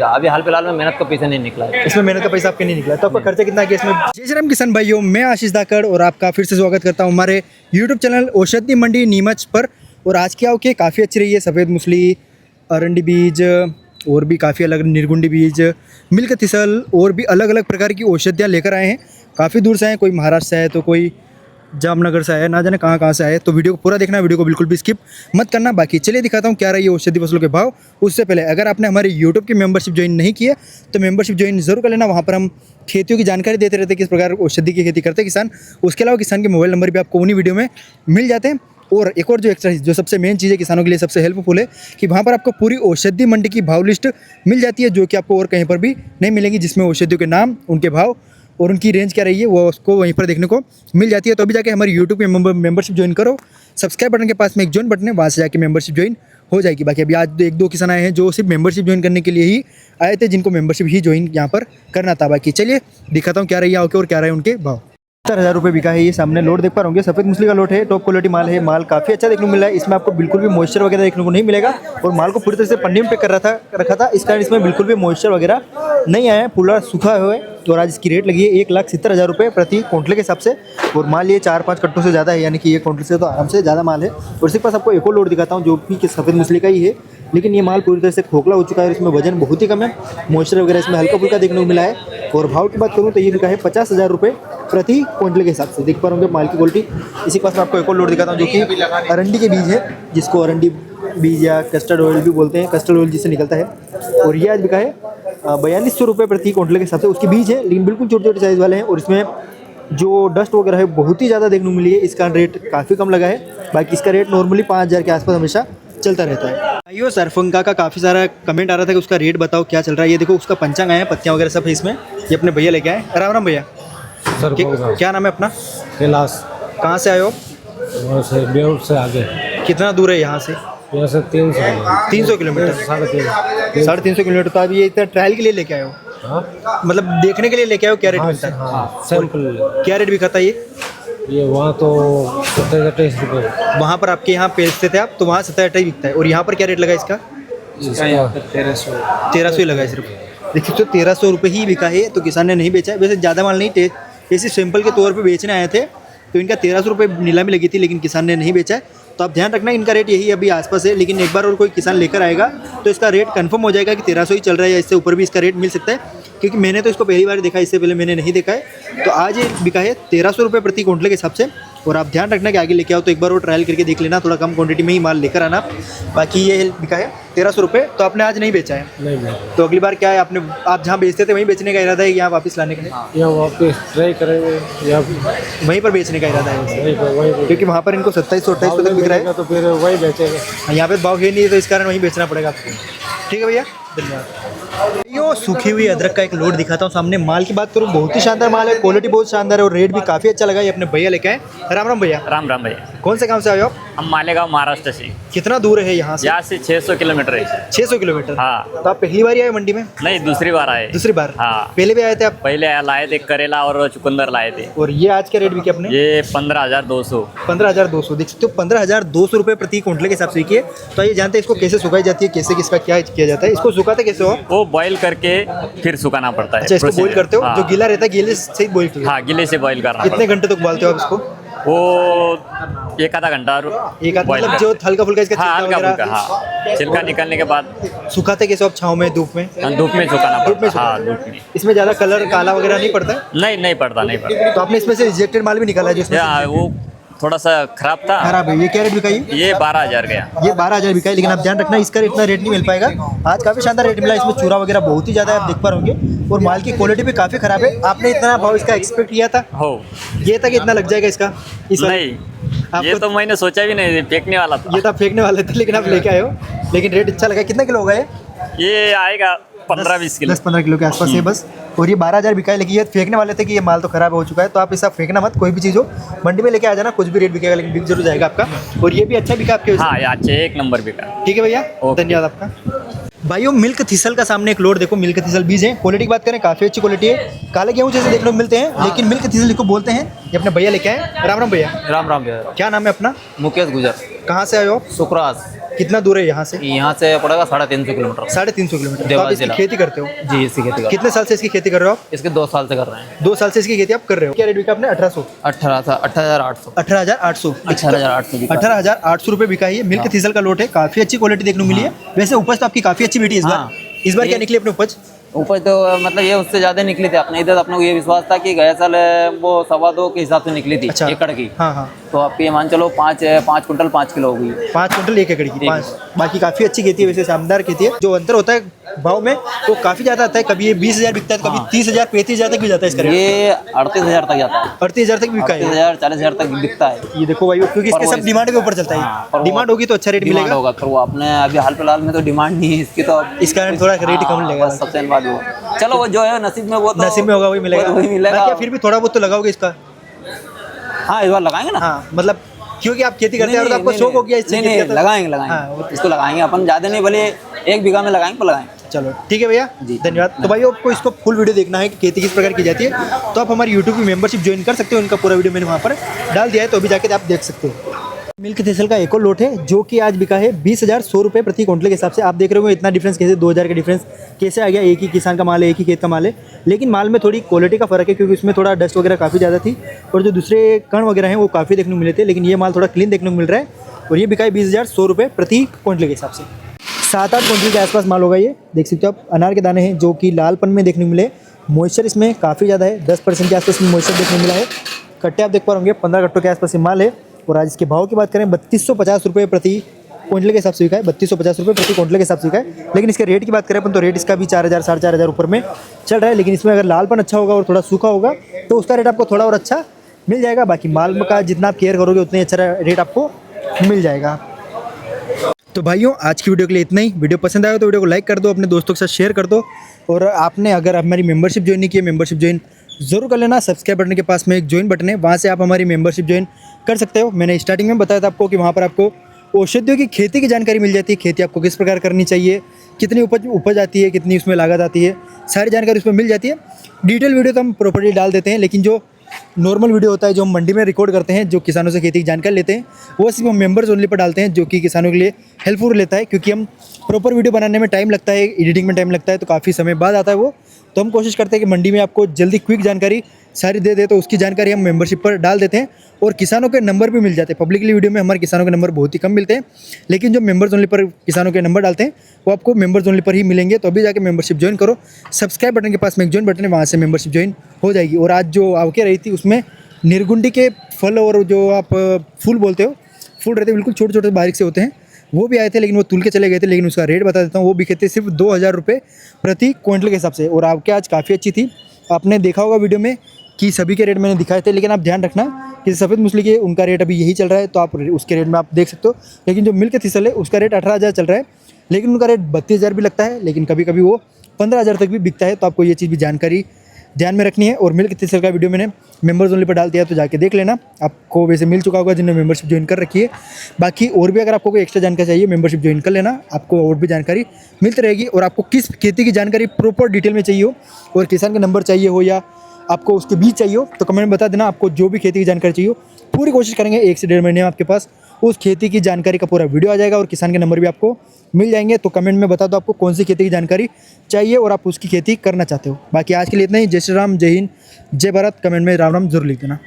अभी हाल फिलहाल में मेहनत का पैसा नहीं निकला है। इसमें मेहनत का पैसा आपके नहीं निकला, तो आपका खर्चा कितना गया इसमें? जय श्री राम किसान भाइयों, मैं आशीष धाकड़ और आपका फिर से स्वागत करता हूं हमारे यूट्यूब चैनल औषधि मंडी नीमच पर। और आज की आवक काफ़ी अच्छी रही है। सफ़ेद मूसली, अरंडी बीज और भी काफ़ी अलग निर्गुंडी बीज, मिल्क थिसल और भी अलग अलग प्रकार की औषधियाँ लेकर आए हैं। काफ़ी दूर से आए, कोई महाराष्ट्र से आए तो कोई जामनगर से आया, ना जाने कहाँ से आए। तो वीडियो को पूरा देखना, वीडियो को बिल्कुल भी स्किप मत करना। बाकी चलिए दिखाता हूँ क्या रही है औषधि फसलों के भाव। उससे पहले अगर आपने हमारे यूट्यूब की मेंबरशिप ज्वाइन नहीं की है तो मेंबरशिप ज्वाइन जरूर कर लेना। वहाँ पर हम खेतियों की जानकारी देते रहते हैं, किस प्रकार औषधि की खेती करते हैं किसान। उसके अलावा किसान के मोबाइल नंबर भी आपको उन्हीं वीडियो में मिल जाते हैं। और एक और जो एक्स्ट्रा जो सबसे मेन चीज़ है किसानों के लिए सबसे हेल्पफुल है कि वहाँ पर आपको पूरी औषधि मंडी की भाव लिस्ट मिल जाती है, जो कि आपको और कहीं पर भी नहीं मिलेगी, जिसमें औषधियों के नाम, उनके भाव और उनकी रेंज क्या रही है वो उसको वहीं पर देखने को मिल जाती है। तो अभी जाके हमारी यूट्यूब पे मेंबरशिप ज्वाइन करो। सब्सक्राइब बटन के पास में एक ज्वाइन बटन है, वहाँ से जाके मेंबरशिप ज्वाइन हो जाएगी। बाकी अभी आज एक दो किसान आए हैं जो सिर्फ मेंबरशिप ज्वाइन करने के लिए ही आए थे, जिनको मेंबरशिप ही ज्वाइन यहाँ पर करना था। बाकी चलिए दिखाता हूँ क्या रही है और क्या रहे उनके भाव। 70,000 रुपये बिका है ये सामने लोट देख पा रहे होंगे। सफ़ेद मूसली का लोट है, टॉप क्वालिटी माल है। माल काफ़ी अच्छा देखने को मिला है। इसमें आपको बिल्कुल भी मॉइस्चर वगैरह देखने को नहीं मिलेगा और माल को पूरी तरह से पन्नी में पैक कर रखा था। इस कारण इसमें बिल्कुल भी मॉइस्चर वगैरह नहीं आया है, पूरा सूखा हुआ है। और आज इसकी रेट लगी है 1,70,000 रुपये प्रति क्विंटल के हिसाब से। और माल ये 4-5 कट्टों से ज़्यादा है, यानी कि 1 क्विंटल से तो आराम से ज़्यादा माल है। और इसके पास आपको एक और लोट दिखाता हूँ जो भी सफ़ेद मूसली का ही है, लेकिन ये माल पूरी तरह से खोखला हो चुका है। इसमें वजन बहुत ही कम है, मॉइस्चर वगैरह इसमें हल्का फुल्का देखने को मिला है। और भाव की बात करूँ तो ये बिका है 50,000 रुपये प्रति क्विंटल के हिसाब से। देख पा रहे होंगे माल की क्वालिटी। इसी के पास मैं आपको एक और लोट दिखाता हूँ जो कि अरंडी के बीज है, जिसको अरंडी बीज या कस्टर्ड ऑयल भी बोलते हैं, कस्टर्ड ऑयल जिससे निकलता है। और ये आज बिका है 4,200 रुपये प्रति क्विंटल के हिसाब से। उसके बीज है, लेकिन बिल्कुल छोटे छोटे साइज़ वाले हैं। और इसमें जो डस्ट वगैरह है बहुत ही ज़्यादा देखने को मिली है, इसका रेट काफ़ी कम लगा है। बाकी इसका रेट नॉर्मली 5,000 के आसपास हमेशा चलता रहता है। भाइयों सरफंगा का काफ़ी सारा कमेंट आ रहा था कि उसका रेट बताओ क्या चल रहा है। ये देखो उसका पंचांग आया है, पत्तियाँ वगैरह सब है इसमें। ये अपने भैया लेके आए। राम राम भैया। सर क्या नाम है अपना? कैलाश। कहाँ से आए हो? वहाँ से बेउर से आगे। कितना दूर है यहाँ से? यहाँ से 300 किलोमीटर। 350 किलोमीटर। तो आप ये इतना ट्रायल के लिए लेके आए हो? हाँ, मतलब देखने के लिए लेके आए हो? क्या रेट मिलता है? हाँ, सैंपल। क्या रेट बिकाता है ये वहाँ तो 27-28 रुपये। वहाँ पर आपके यहाँ बेचते थे आप, तो वहाँ 27-28 बिकता है। और यहाँ पर क्या रेट लगा इसका? 1300 ही लगा है सिर्फ। देखिए तो 1300 रुपये ही बिका है, तो किसान ने नहीं बेचा है। वैसे ज़्यादा माल नहीं, ऐसे सैंपल के तौर पे बेचने आए थे, तो इनका 1300 रुपये नीलामी लगी थी, लेकिन किसान ने नहीं बेचा है। तो आप ध्यान रखना इनका रेट यही अभी आसपास है, लेकिन एक बार और कोई किसान लेकर आएगा तो इसका रेट कंफर्म हो जाएगा कि 1300 ही चल रहा है, या इससे ऊपर भी इसका रेट मिल सकता है। क्योंकि मैंने तो इसको पहली बार देखा, इससे पहले मैंने नहीं देखा है। तो आज ये बिका है 1300 रुपये प्रति क्विंटल के हिसाब से। और आप ध्यान रखना कि आगे लेके आओ तो एक बार और ट्रायल करके देख लेना, थोड़ा कम क्वांटिटी में ही माल लेकर आना। बाकी ये बिका है 1300 रुपये। तो आपने आज नहीं बेचा है? नहीं। तो अगली बार क्या है, आप जहाँ बेचते थे वहीं बेचने का इरादा है, यहाँ वापस लाने का है? यहाँ वापस ट्राई करेंगे या वहीं पर बेचने का इरादा है? वहीं क्योंकि वहाँ पर इनको 2700-2800 तक बिक रहा है, तो फिर वही बेचेंगे। यहाँ पे भाव है नहीं, तो इस कारण वहीं बेचना पड़ेगा आपको। ठीक है भैया, धन्यवाद। यो सूखी हुई अदरक का एक लोड दिखाता हूँ सामने। माल की बात करूँ बहुत ही शानदार माल है, क्वालिटी बहुत शानदार है और रेट भी काफ़ी अच्छा लगा। ये अपने भैया लेके आए। राम राम भैया। राम राम भैया। कौन से गांव से आए हो आप? हम मालेगांव महाराष्ट्र से। कितना दूर है यहाँ से? यहाँ से 600 किलोमीटर है। 600 किलोमीटर। हाँ। तो आप पहली बार ही आए मंडी में? नहीं, दूसरी बार आए। दूसरी बार? हाँ। पहले भी आए थे आप? पहले लाए थे करेला और चुकंदर लाए थे। और ये आज के रेट भी क्या अपने? ये 15,200। 15,200 देख सकते हो। 15,200 रुपये प्रति क्विंटल के हिसाब से किए। तो ये जानते हैं इसको कैसे सुखाई जाती है, कैसे किसका क्या किया जाता है? इसको सुखाते कैसे हो? वो बॉईल करके फिर सुखाना पड़ता है। अच्छा, इसको बॉईल करते हो? हाँ। जो गीला रहता है गीले से बॉईल किया? हाँ, गीले से बॉईल करना। कितने घंटे तक उबालते हो आप इसको? वो 1-आधा घंटा। एक आधा मतलब जो हल्का फुल्का इसका हाँ, छिलका हल्का वगैरह? फुल्का। हाँ, छिलका निकलने के बाद सुखाते कैसे आप? छाँव में, धूप में? धूप में सुखाना धूप में पड़ता है। हाँ, धूप में। इसमें ज़्यादा कलर काला वगैरह नहीं पड़ता है? नहीं पड़ता। तो आपने इसमें से रिजेक्टेड माल भी निकाला है जो इसमें वो थोड़ा सा खराब था। खराब है? ये क्या रेट बिका? ये 12,000 गया। ये 12,000 बिका है, लेकिन आप ध्यान रखना इसका इतना रेट नहीं मिल पाएगा। आज काफ़ी शानदार रेट मिला। इसमें चूरा वगैरह बहुत ही ज़्यादा है, आप देख पा रहे होंगे। और माल की क्वालिटी भी काफ़ी खराब है। आपने इतना भाव इसका एक्सपेक्ट किया था? हो, ये था कि इतना लग जाएगा इसका? नहीं, ये तो मैंने सोचा भी नहीं, फेंकने वाला था। ये तो आप फेंकने वाले थे, लेकिन आप लेके आए हो। लेकिन रेट अच्छा लगा। कितना किलो होगा ये? ये आएगा 15-20 किलो। 10-15 किलो के आसपास है बस। और ये 12,000 बिका है, लेकिन ये फेंकने वाले थे कि ये माल तो खराब हो चुका है। तो आप इसे फेंकना मत, कोई भी चीज़ हो मंडी में लेके आ जाना, कुछ भी रेट बिकेगा लेकिन बिक जरूर जाएगा आपका। और ये भी अच्छा बिका आपके? हाँ, ये अच्छे 1 नंबर बिका। ठीक है भैया, धन्यवाद आपका। भाइयों मिल्क थिसल का सामने एक लोड देखो। मिल्क थिसल बीज है, क्वालिटी की बात करें काफ़ी अच्छी क्वालिटी है। काले गेहूं जैसे देखने को मिलते हैं, लेकिन मिल्क थिसल को बोलते हैं। ये अपने भैया लेके आए। राम राम भैया। राम राम भैया। क्या नाम है अपना? मुकेश गुजर। कहाँ से आए हो? सुखराज। कितना दूर है यहाँ से? यहाँ से पड़ेगा 350 किलोमीटर। 350 किलोमीटर। तो देवास आप इसकी जिला। खेती करते हो? जी, इसकी खेती कर कितने साल से इसकी खेती कर रहे हो आप? इसके 2 साल से कर रहे हैं। 2 साल से इसकी खेती आप कर रहे हो। क्या रेट बिका आपने? 1800? 18,800। 18,800। 18,800 बिका। 18,800 रुपये बिका है ये। मिल्क थीसल का लोट है, काफी अच्छी क्वालिटी देखने को मिली है। वैसे उपज तो आपकी काफी अच्छी बेटी है इस बार। हाँ। इस बार क्या निकली अपने उपज? उपज तो मतलब ये उससे ज्यादा निकली थी अपने इधर। अपने को ये विश्वास था कि गया साल वो 2.25 के हिसाब से निकली थी अच्छा। एकड़ की। हाँ हाँ। तो आपकी ये मान चलो 5 कुंटल 5 किलो हो गई। 5 कुंटल 1 एकड़ की 5। बाकी काफी अच्छी खेती है, वैसे शानदार खेती है। जो अंतर होता है भाव में वो काफी ज्यादा आता है। कभी ये 20,000 बिकता है, कभी 30,000 35,000 तक भी जाता है इसका रेट। ये 38,000 तक जाता है। 38,000 तक बिका है। 38,000 40,000 तक बिकता है। ये देखो भाई, क्योंकि इसके पर वो सब डिमांड के ऊपर चलता हाँ, है। पर वो डिमांड होगी तो अच्छा रेट डिमांड मिलेगा। होगा। पर वो अपने अभी हाल फिलहाल में तो डिमांड नहीं है इसकी, तो अब इस कारण थोड़ा रेट कम लगेगा। बस सबसे बात वो। चलो वो जो है नसीब में, वो तो नसीब में होगा वही मिलेगा। वही मिलेगा। बाकी फिर भी थोड़ा बहुत तो लगाओगे इसका? हाँ, इस बार लगाएंगे ना। हाँ, मतलब क्योंकि आप खेती करते हैं और आपको शौक हो गया इससे। नहीं, खेती का तो- लगाएंगे हाँ, इसको लगाएंगे अपन। ज्यादा नहीं, भले 1 बीघा में लगाएंगे, पर लगाएंगे। चलो ठीक है भैया, धन्यवाद। तो भाई आपको इसको फुल वीडियो देखना है कि खेती किस प्रकार की जाती है, तो आप हमारी यूट्यूब की मेंबरशिप ज्वाइन कर सकते हो। उनका पूरा वीडियो मैंने वहाँ पर डाल दिया है, तो अभी जाकर आप देख सकते हो। मिल्क थीसल का एक और लोट है जो कि आज बिका है 20,100 रुपये प्रति क्विंटल के हिसाब से। आप देख रहे हो इतना डिफरेंस कैसे, 2,000 का डिफरेंस कैसे आ गया। एक ही किसान का माल है, एक ही खेत का माल है, लेकिन माल में थोड़ी क्वालिटी का फर्क है क्योंकि उसमें थोड़ा डस्ट वगैरह काफ़ी ज़्यादा थी और जो दूसरे कण वगैरह हैं वो काफ़ी देखने को मिले थे, लेकिन ये माल थोड़ा क्लीन देखने को मिल रहा है। और ये बिका है 20,100 रुपये प्रति क्विंटल के हिसाब से। 7-8 क्विंटल के आसपास माल होगा ये। देख सकते हो आप, अनार के दाने हैं जो कि लालपन में देखने को मिले। मॉइस्चर इसमें काफ़ी ज़्यादा है, 10% के आसपास में मॉइस्चर देखने को मिला है। कट्टे आप देख पा होंगे 15 कट्टों के आसपास ये माल है। और आज इसके भाव की बात करें 3250 रुपये प्रति क्विंटल के हिसाब से बिका है। 3250 रुपये प्रति क्विंटल के हिसाब से बिका है। लेकिन इसके रेट की बात करें अपन तो रेट इसका भी 4,000 4,500 ऊपर में चल रहा है। लेकिन इसमें अगर लालपन अच्छा होगा और थोड़ा सूखा होगा तो उसका रेट आपको थोड़ा और अच्छा मिल जाएगा। बाकी माल का जितना आप केयर करोगे उतना ही अच्छा रेट आपको मिल जाएगा। तो भाइयों, आज की वीडियो के लिए इतना ही। वीडियो पसंद आया तो वीडियो को लाइक कर दो, अपने दोस्तों के साथ शेयर कर दो। और आपने अगर हमारी मेंबरशिप ज्वाइन नहीं की है, मेंबरशिप ज्वाइन ज़रूर कर लेना। सब्सक्राइब बटन के पास में एक ज्वाइन बटन है, वहाँ से आप हमारी मेंबरशिप ज्वाइन कर सकते हो। मैंने स्टार्टिंग में बताया था आपको कि वहाँ पर आपको औषधियों की खेती की जानकारी मिल जाती है। खेती आपको किस प्रकार करनी चाहिए, कितनी उपज आती है, कितनी उसमें लागत आती है, सारी जानकारी उसमें मिल जाती है। डिटेल वीडियो तो हम प्रॉपर्ली डाल देते हैं, लेकिन जो नॉर्मल वीडियो होता है जो हम मंडी में रिकॉर्ड करते हैं, जो किसानों से खेती की जानकारी लेते हैं, वो सिर्फ हम मेंबर्स ओनली पर डालते हैं, जो कि किसानों के लिए हेल्पफुल रहता है। क्योंकि हम प्रॉपर वीडियो बनाने में टाइम लगता है, एडिटिंग में टाइम लगता है, तो काफ़ी समय बाद आता है वो। तो हम कोशिश करते हैं कि मंडी में आपको जल्दी क्विक जानकारी सारी दे दे, तो उसकी जानकारी हम मेंबरशिप पर डाल देते हैं। और किसानों के नंबर भी मिल जाते हैं। पब्लिकली वीडियो में हमारे किसानों के नंबर बहुत ही कम मिलते हैं, लेकिन जो मेंबर्स ओनली पर किसानों के नंबर डालते हैं वो आपको मेंबर्स ओनली पर ही मिलेंगे। तो अभी जाके मेंबरशिप ज्वाइन करो। सब्सक्राइब बटन के पास में एक ज्वाइन बटन है, वहाँ से मेंबरशिप ज्वाइन हो जाएगी। और आज जो आवके रही थी उसमें निर्गुंडी के फल और जो आप फूल बोलते हो, फूल रहते हैं बिल्कुल छोटे छोटे बारीक से होते हैं, वो भी आए थे, लेकिन वो तुल के चले गए थे। लेकिन उसका रेट बता देता हूँ, वो बिके थे सिर्फ 2,000 रुपये प्रति क्विंटल के हिसाब से। और आवके आज काफ़ी अच्छी थी। आपने देखा होगा वीडियो में कि सभी के रेट मैंने दिखाए थे, लेकिन आप ध्यान रखना कि सफ़ेद मूसली के उनका रेट अभी यही चल रहा है, तो आप उसके रेट में आप देख सकते हो। लेकिन जो मिल्क थीसल है उसका रेट 18,000 चल रहा है, लेकिन उनका रेट 32,000 भी लगता है, लेकिन कभी कभी वो 15,000 तक भी बिकता है। तो आपको ये चीज़ भी जानकारी ध्यान में रखनी है। और मिल्क थीसल का वीडियो मैंने मेंबर्स ओनली पर डाल दिया, तो जाके देख लेना। आपको वैसे मिल चुका होगा जिन्होंने मेंबरशिप ज्वाइन कर रखी है। बाकी और भी अगर आपको कोई एक्स्ट्रा जानकारी चाहिए, मेंबरशिप ज्वाइन कर लेना, आपको और भी जानकारी मिलती रहेगी। और आपको किस खेती की जानकारी प्रॉपर डिटेल में चाहिए हो, और किसान के नंबर चाहिए हो या आपको उसके बीज चाहिए हो, तो कमेंट में बता देना। आपको जो भी खेती की जानकारी चाहिए हो, पूरी कोशिश करेंगे 1 से 1.5 महीने में आपके पास उस खेती की जानकारी का पूरा वीडियो आ जाएगा और किसान के नंबर भी आपको मिल जाएंगे। तो कमेंट में बता दो आपको कौन सी खेती की जानकारी चाहिए और आप उसकी खेती करना चाहते हो। बाकी आज के लिए इतना ही। जय श्री राम, जय हिंद, जय भारत। कमेंट में राम राम जरूर लिख देना।